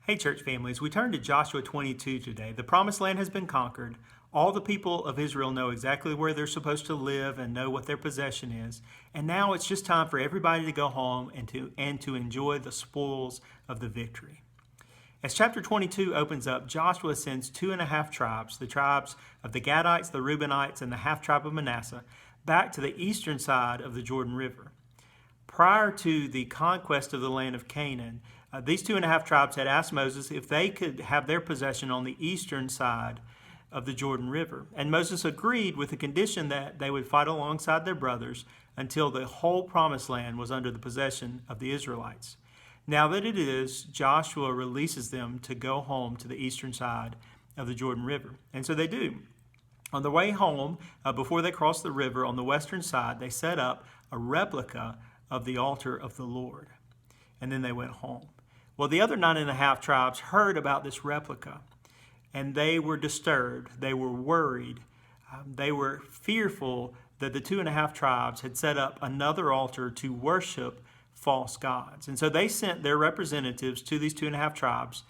Hey, church families, we turn to Joshua 22 today. The promised land has been conquered. All the people of Israel know exactly where they're supposed to live and know what their possession is. And now it's just time for everybody to go home and to enjoy the spoils of the victory. As chapter 22 opens up, Joshua sends 2.5 tribes, the tribes of the Gadites, the Reubenites, and the half tribe of Manasseh, back to the eastern side of the Jordan River. Prior to the conquest of the land of Canaan, these 2.5 tribes had asked Moses if they could have their possession on the eastern side of the Jordan River. And Moses agreed with the condition that they would fight alongside their brothers until the whole promised land was under the possession of the Israelites. Now that it is, Joshua releases them to go home to the eastern side of the Jordan River. And so they do. On the way home, before they cross the river on the western side, they set up a replica of the altar of the Lord. And then they went home. Well, the other 9.5 tribes heard about this replica, and they were disturbed. They were worried. They were fearful that the 2.5 tribes had set up another altar to worship false gods. And so they sent their representatives to these 2.5 tribes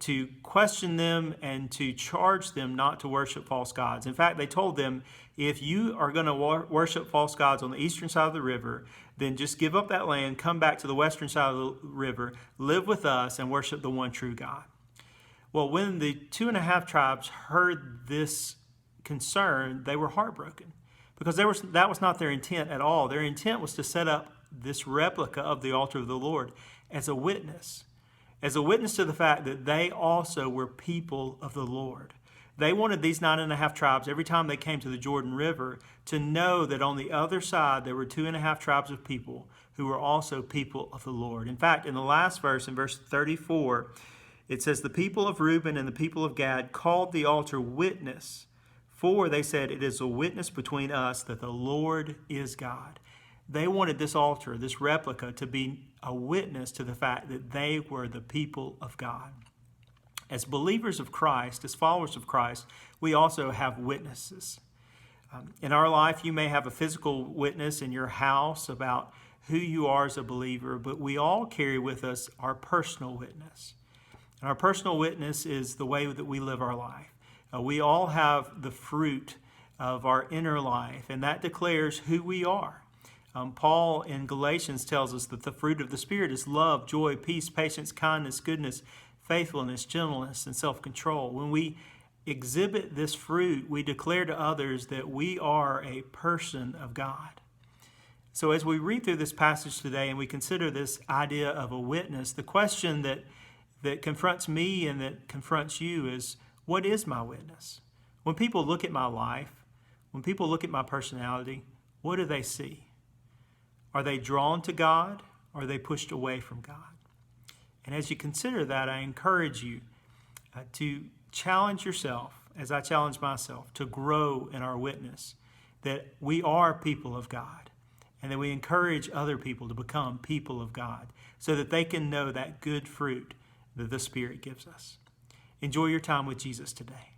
to question them and to charge them not to worship false gods. In fact, they told them, if you are going to worship false gods on the eastern side of the river, then just give up that land, come back to the western side of the river, live with us, and worship the one true God. Well, when the 2.5 tribes heard this concern, they were heartbroken because that was not their intent at all. Their intent was to set up this replica of the altar of the Lord as a witness to the fact that they also were people of the Lord. They wanted these 9.5 tribes, every time they came to the Jordan River, to know that on the other side there were 2.5 tribes of people who were also people of the Lord. In fact, in the last verse, in verse 34, it says, "The people of Reuben and the people of Gad called the altar witness, for they said, it is a witness between us that the Lord is God." They wanted this altar, this replica, to be a witness to the fact that they were the people of God. As believers of Christ, as followers of Christ, we also have witnesses. In our life, you may have a physical witness in your house about who you are as a believer, but we all carry with us our personal witness. And our personal witness is the way that we live our life. We all have the fruit of our inner life, and that declares who we are. Paul in Galatians tells us that the fruit of the Spirit is love, joy, peace, patience, kindness, goodness, faithfulness, gentleness, and self-control. When we exhibit this fruit, we declare to others that we are a person of God. So as we read through this passage today and we consider this idea of a witness, the question that confronts me and that confronts you is, what is my witness? When people look at my life, when people look at my personality, what do they see? Are they drawn to God, or are they pushed away from God? And as you consider that, I encourage you to challenge yourself, as I challenge myself, to grow in our witness, that we are people of God, and that we encourage other people to become people of God, so that they can know that good fruit that the Spirit gives us. Enjoy your time with Jesus today.